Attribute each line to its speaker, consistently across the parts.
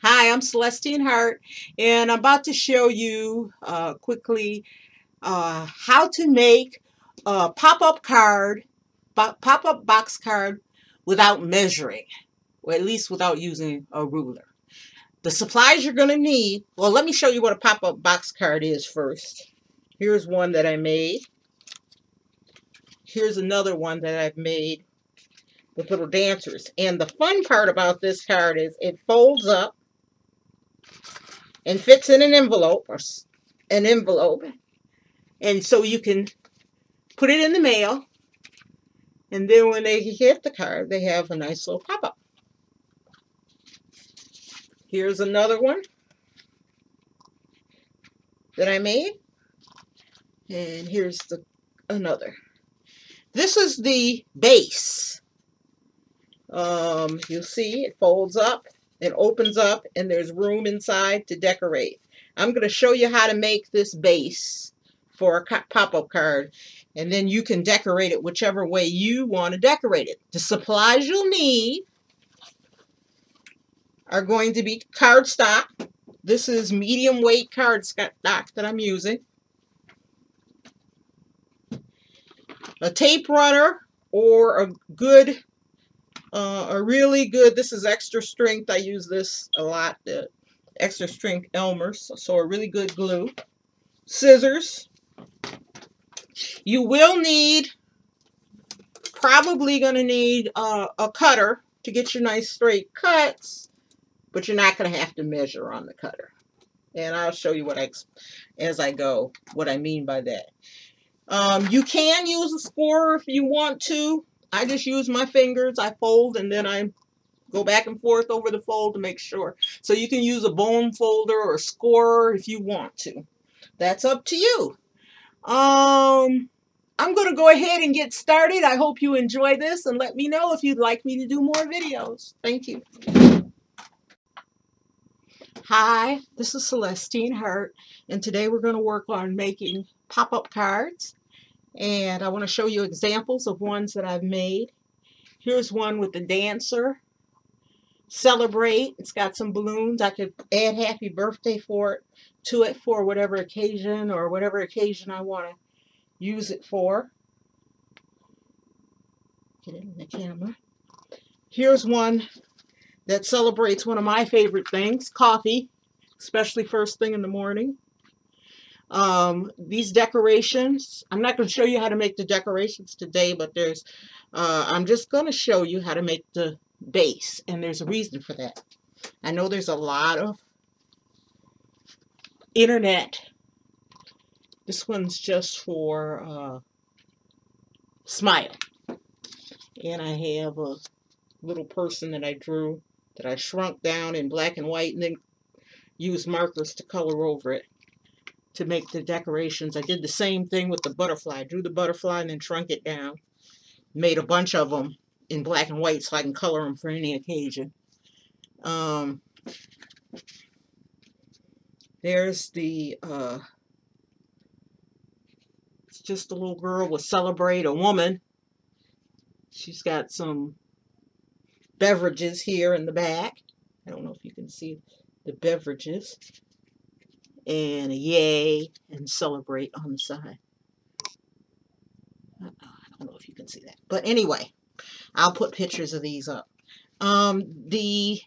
Speaker 1: Hi, I'm Celestine Hart, and I'm about to show you quickly how to make a pop-up card, pop-up box card without measuring, or at least without using a ruler. The supplies you're going to need, well, let me show you what a pop-up box card is first. Here's one that I made. Here's another one that I've made with little dancers. And the fun part about this card is it folds up and fits in an envelope or an envelope. And so you can put it in the mail, and then when they get the card, they have a nice little pop-up. Here's another one that I made, and here's another. This is the base. You'll see it folds up and opens up, and there's room inside to decorate. I'm going to show you how to make this base for a pop-up card, and then you can decorate it whichever way you want to decorate it. The supplies you'll need are going to be cardstock. This is medium weight cardstock that I'm using. A tape runner or a really good, this is extra strength. I use this a lot, extra strength Elmer's, so a really good glue. Scissors. You will need, probably going to need a cutter to get your nice straight cuts, but you're not going to have to measure on the cutter. And I'll show you as I go, what I mean by that. You can use a scorer if you want to. I just use my fingers. I fold and then I go back and forth over the fold to make sure. So you can use a bone folder or a scorer if you want to. That's up to you. I'm going to go ahead and get started. I hope you enjoy this and let me know if you'd like me to do more videos. Thank you. Hi, this is Celestine Hart, and today we're going to work on making pop-up cards. And I want to show you examples of ones that I've made. Here's one with the dancer. Celebrate. It's got some balloons. I could add happy birthday to it for whatever occasion or whatever occasion I want to use it for. Get it in the camera. Here's one that celebrates one of my favorite things, coffee, especially first thing in the morning. These decorations, I'm not going to show you how to make the decorations today, but I'm just going to show you how to make the base, and there's a reason for that. I know there's a lot of internet. This one's just for smile. And I have a little person that I drew that I shrunk down in black and white and then used markers to color over it to make the decorations. I did the same thing with the butterfly. I drew the butterfly and then shrunk it down. Made a bunch of them in black and white so I can color them for any occasion. There's it's just a little girl with celebrate, a woman. She's got some beverages here in the back. I don't know if you can see the beverages. And a yay and celebrate on the side. I don't know if you can see that. But anyway, I'll put pictures of these up. The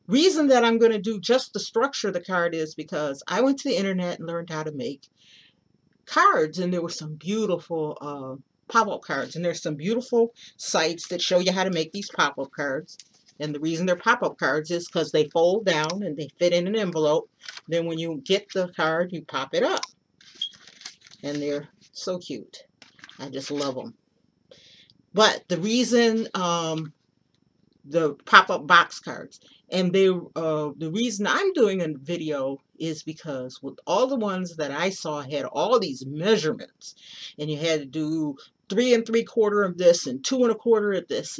Speaker 1: reason that I'm going to do just the structure of the card is because I went to the internet and learned how to make cards, and there were some beautiful pop-up cards, and there's some beautiful sites that show you how to make these pop-up cards. And the reason they're pop-up cards is because they fold down and they fit in an envelope. Then when you get the card, you pop it up. And they're so cute. I just love them. But the reason the pop-up box cards, and the reason I'm doing a video is because with all the ones that I saw had all these measurements, and you had to do 3 3/4 of this and 2 1/4 of this,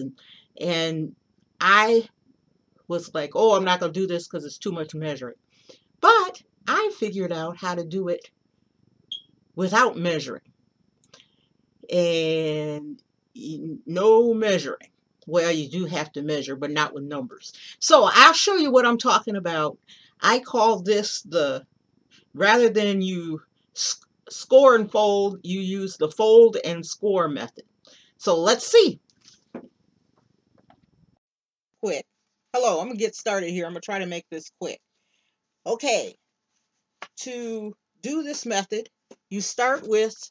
Speaker 1: and I was like, oh, I'm not going to do this because it's too much measuring. But I figured out how to do it without measuring and no measuring. Well, you do have to measure, but not with numbers. So I'll show you what I'm talking about. I call this the, rather than you score and fold, you use the fold and score method. So let's see. Quick. Hello, I'm going to get started here. I'm going to try to make this quick. Okay. To do this method, you start with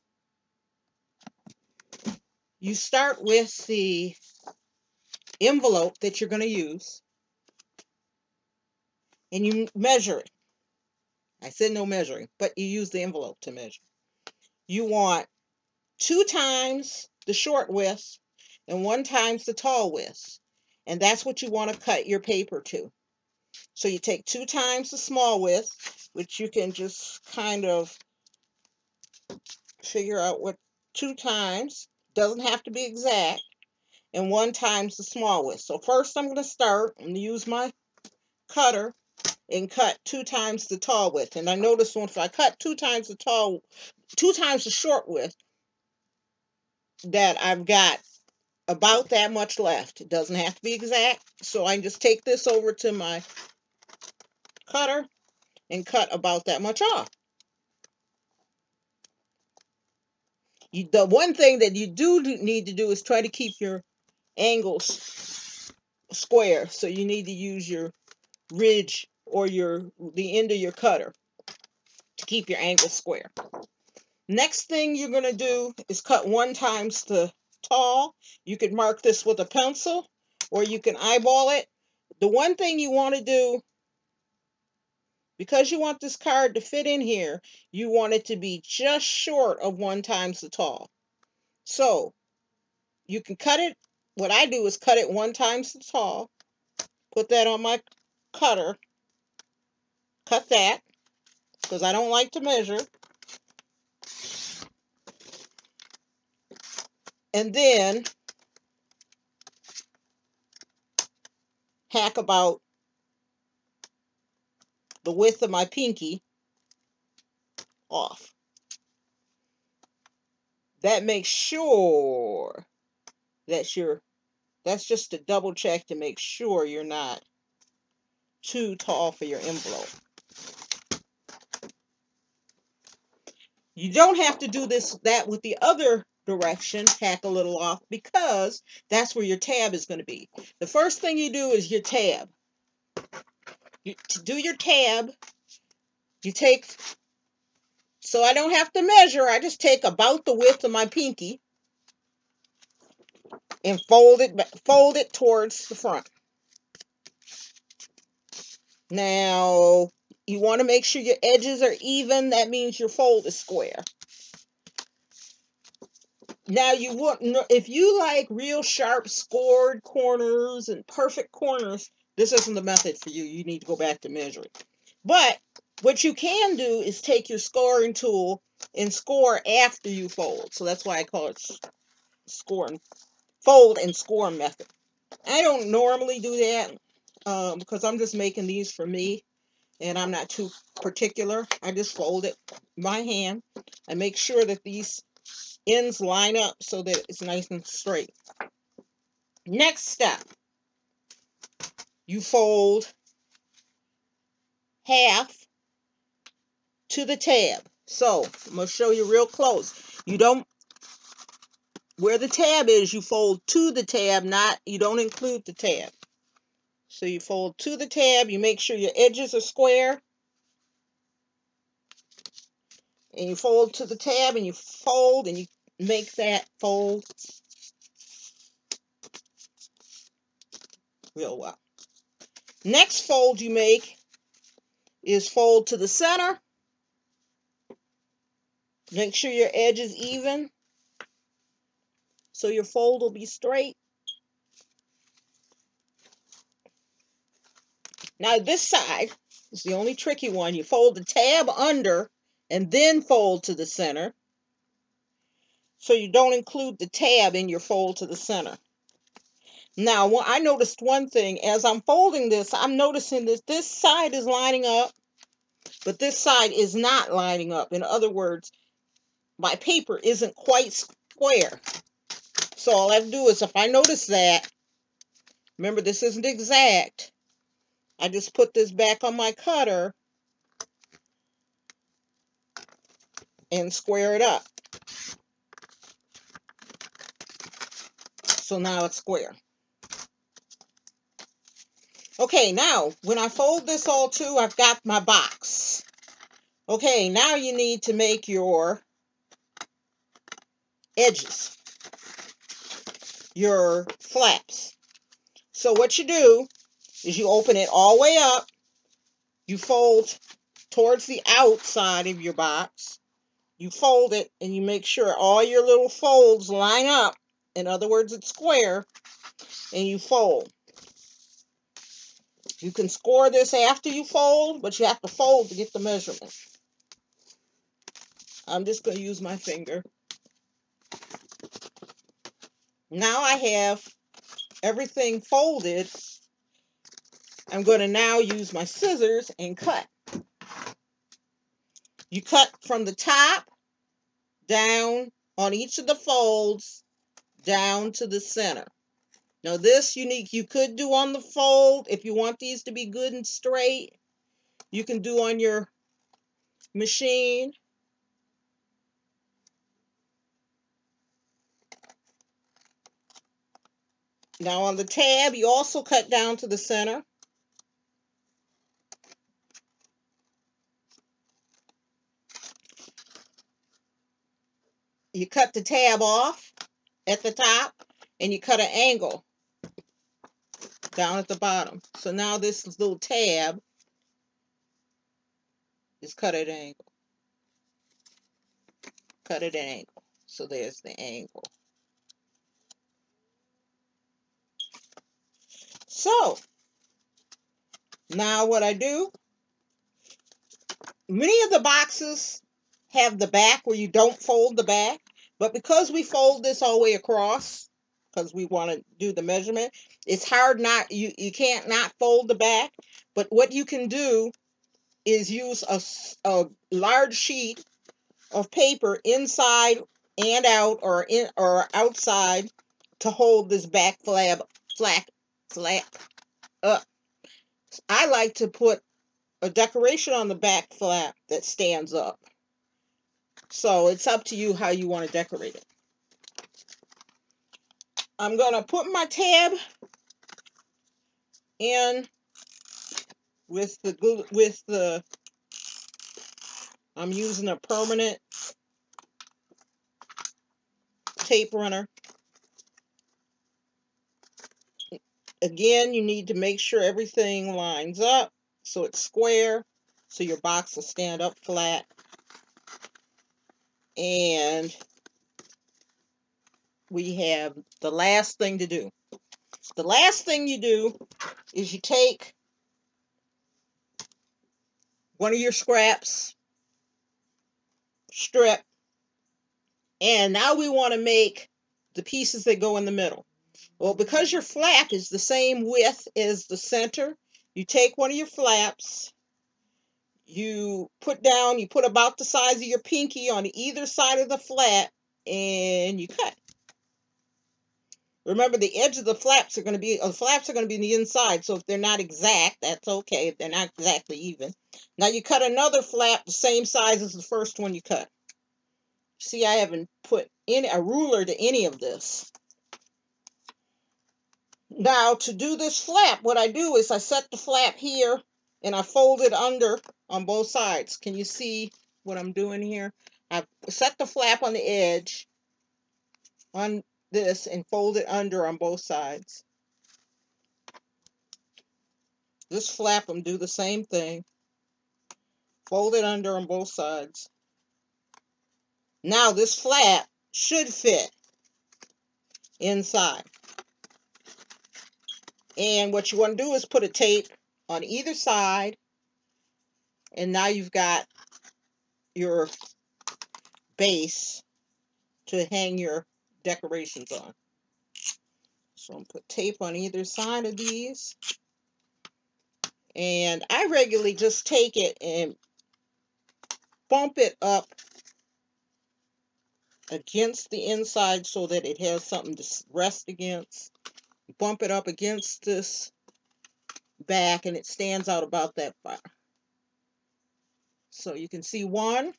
Speaker 1: the envelope that you're going to use, and you measure it. I said no measuring, but you use the envelope to measure. You want 2 times the short width and 1 times the tall width. And that's what you want to cut your paper to. So you take 2 times the small width, which you can just kind of figure out what 2 times, doesn't have to be exact, and 1 times the small width. So first I'm going to start and use my cutter and cut 2 times the tall width. And I noticed if I cut 2 times the short width, that I've got about that much left. It doesn't have to be exact. So I just take this over to my cutter and cut about that much off. The one thing that you do need to do is try to keep your angles square. So you need to use your ridge or the end of your cutter to keep your angle square. Next thing you're going to do is cut 1 times the tall. You could mark this with a pencil or you can eyeball it. The one thing you want to do, because you want this card to fit in here, you want it to be just short of 1 times the tall. So you can cut it. What I do is cut it 1 times the tall. Put that on my cutter. Cut that because I don't like to measure. And then hack about the width of my pinky off. That makes sure that that's just to double check to make sure you're not too tall for your envelope. You don't have to do that with the other direction, hack a little off, because that's where your tab is going to be. The first thing you do is your tab. To do your tab, you take, so I don't have to measure, I just take about the width of my pinky and fold it towards the front. Now, you want to make sure your edges are even. That means your fold is square. Now, if you like real sharp scored corners and perfect corners, this isn't the method for you. You need to go back to measuring. But what you can do is take your scoring tool and score after you fold. So that's why I call it fold and score method. I don't normally do that because I'm just making these for me. And I'm not too particular. I just fold it by hand. I make sure that these ends line up so that it's nice and straight. Next step, you fold half to the tab. So I'm going to show you real close. Where the tab is, you fold to the tab, you don't include the tab. So you fold to the tab, you make sure your edges are square. And you fold to the tab and you fold and you make that fold real well. Next fold you make is fold to the center. Make sure your edge is even so your fold will be straight. Now this side is the only tricky one. You fold the tab under and then fold to the center. So you don't include the tab in your fold to the center. Now, I noticed one thing. As I'm folding this, I'm noticing that this side is lining up, but this side is not lining up. In other words, my paper isn't quite square. So all I have to do is, if I notice that, Remember, this isn't exact. I just put this back on my cutter and square it up. So now it's square. Okay, now when I fold this all too, I've got my box. Okay, now you need to make your edges, your flaps. So what you do is you open it all the way up, you fold towards the outside of your box, you fold it, and you make sure all your little folds line up. In other words, it's square, and you fold. You can score this after you fold, but you have to fold to get the measurement. I'm just going to use my finger. Now I have everything folded. I'm going to now use my scissors and cut. You cut from the top down on each of the folds down to the center. Now this you could do on the fold. If you want these to be good and straight, you can do on your machine. Now on the tab, you also cut down to the center. You cut the tab off at the top, and you cut an angle down at the bottom. So now this little tab is cut at an angle. Cut at an angle. So there's the angle. So now what I do, many of the boxes have the back where you don't fold the back, but because we fold this all the way across, because we want to do the measurement, it's hard not, you can't not fold the back. But what you can do is use a large sheet of paper inside and out, or outside, to hold this back flap up. I like to put a decoration on the back flap that stands up. So it's up to you how you want to decorate it. I'm going to put my tab in with the I'm using a permanent tape runner. Again, you need to make sure everything lines up so it's square, so your box will stand up flat. And we have the last thing to do. The last thing you do is you take one of your scraps, strip, and now we want to make the pieces that go in the middle. Well, because your flap is the same width as the center, you take one of your flaps, you put about the size of your pinky on either side of the flap, and you cut. Remember, the edge of the flaps are going to be on the inside, so if they're not exact, that's okay. If they're not exactly even. Now you cut another flap the same size as the first one you cut. See, I haven't put a ruler to any of this. Now, to do this flap, what I do is I set the flap here, and I fold it under on both sides. Can you see what I'm doing here? I set the flap on the edge on this and fold it under on both sides. This flap, I'm do the same thing. Fold it under on both sides. Now this flap should fit inside. And what you want to do is put a tape on either side, and now you've got your base to hang your decorations on. So I'm put tape on either side of these. And I regularly just take it and bump it up against the inside so that it has something to rest against. bump it up against this back, and it stands out about that far. So you can see one.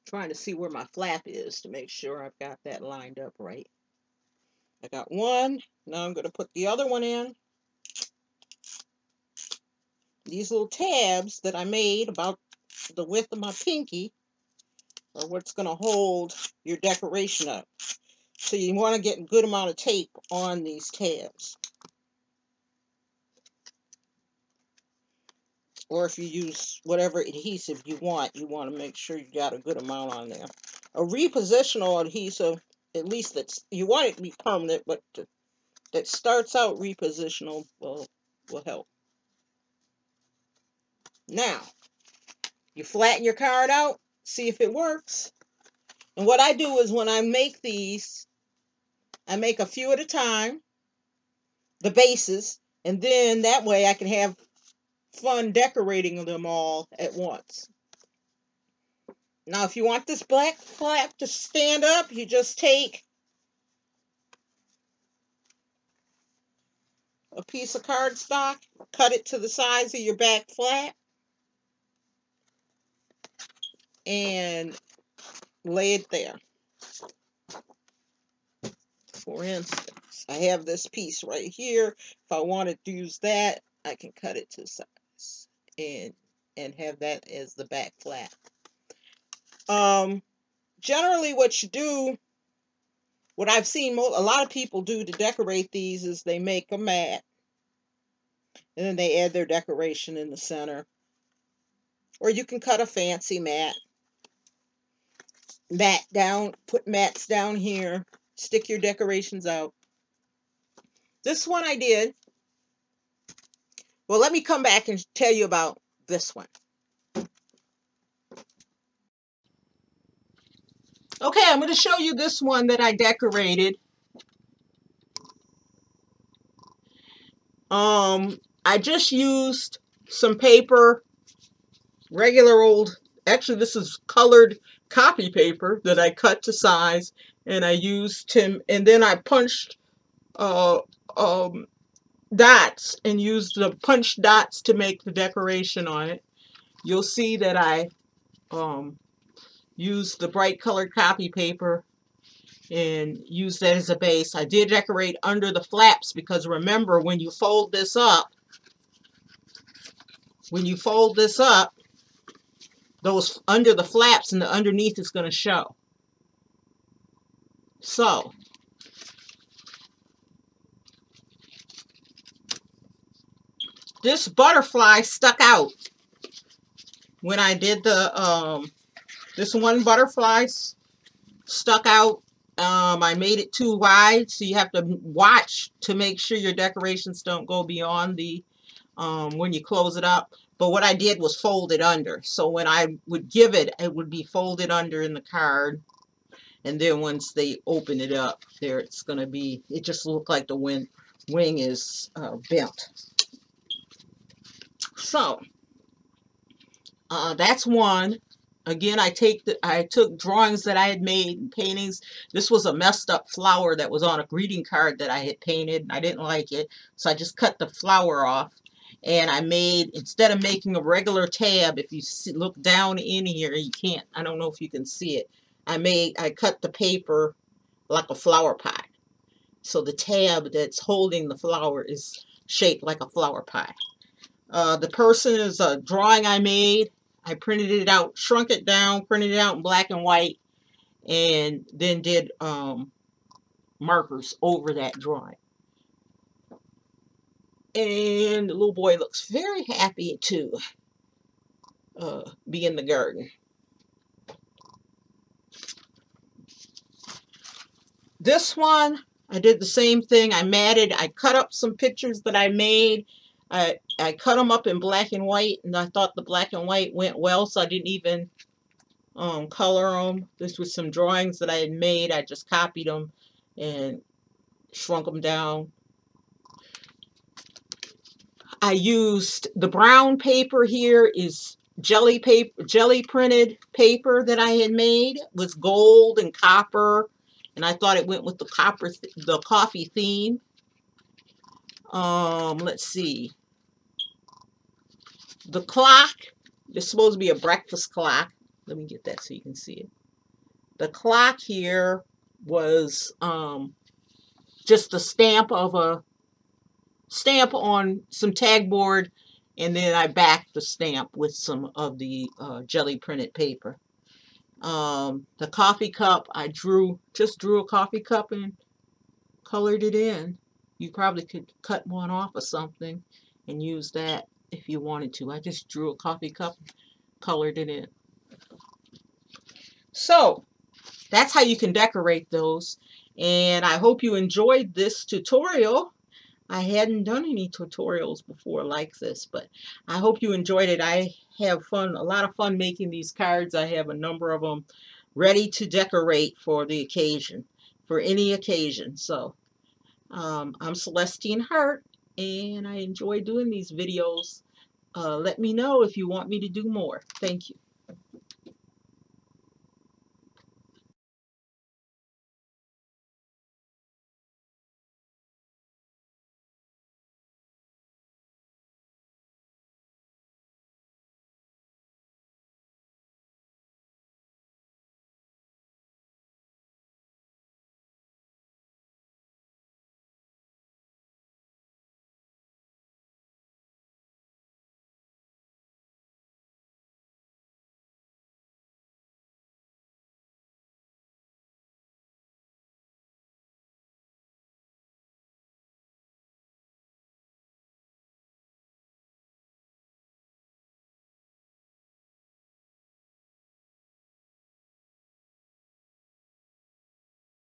Speaker 1: Trying to see where my flap is to make sure I've got that lined up right. I got one. Now I'm going to put the other one in. These little tabs that I made about the width of my pinky are what's going to hold your decoration up. So you want to get a good amount of tape on these tabs. Or if you use whatever adhesive you want to make sure you got a good amount on there. A repositional adhesive, at least that's, you want it to be permanent, but that starts out repositional will help. Now, you flatten your card out, see if it works. And what I do is when I make these, I make a few at a time, the bases, and then that way I can have fun decorating them all at once. Now, if you want this black flap to stand up, you just take a piece of cardstock, cut it to the size of your back flap, and lay it there. For instance, I have this piece right here. If I wanted to use that, I can cut it to size and have that as the back flap. Generally what you do, what I've seen a lot of people do to decorate these is they make a mat and then they add their decoration in the center. Or you can cut a fancy mat down, put mats down here, stick your decorations out. This one I did. Well, let me come back and tell you about this one. Okay, I'm going to show you this one that I decorated. I just used some paper, regular old, actually this is colored copy paper that I cut to size, and I used and then I punched dots and used the punch dots to make the decoration on it. You'll see that I used the bright colored copy paper and used that as a base. I did decorate under the flaps because remember, when you fold this up, those under the flaps and the underneath is going to show. So this butterfly stuck out when I did the this one butterfly stuck out. I made it too wide, so you have to watch to make sure your decorations don't go beyond the when you close it up. But what I did was fold it under, so when I would give it, it would be folded under in the card, and then once they open it up, there it's going to be, it just looked like the wing is bent. So that's one. Again, I took drawings that I had made and paintings. This was a messed up flower that was on a greeting card that I had painted. I didn't like it, so I just cut the flower off. And I made, instead of making a regular tab, if you look down in here, you can't, I don't know if you can see it. I cut the paper like a flower pot. So the tab that's holding the flower is shaped like a flower pot. The person is a drawing I made. I printed it out, shrunk it down, printed it out in black and white, and then did markers over that drawing. And the little boy looks very happy to be in the garden. This one, I did the same thing. I cut up some pictures that I made. I cut them up in black and white, and I thought the black and white went well, so I didn't even color them. This was some drawings that I had made. I just copied them and shrunk them down. I used the brown paper here is jelly printed paper that I had made with gold and copper, and I thought it went with the coffee theme. Let's see. The clock. It's supposed to be a breakfast clock. Let me get that so you can see it. The clock here was just a stamp on some tag board, and then I backed the stamp with some of the jelly printed paper. The coffee cup, I just drew a coffee cup and colored it in. You probably could cut one off or something and use that if you wanted to. I just drew a coffee cup, colored it in. So that's how you can decorate those. And I hope you enjoyed this tutorial. I hadn't done any tutorials before like this, but I hope you enjoyed it. I have fun, a lot of fun making these cards. I have a number of them ready to decorate for the occasion, for any occasion. So I'm Celestine Hart, and I enjoy doing these videos. Let me know if you want me to do more. Thank you.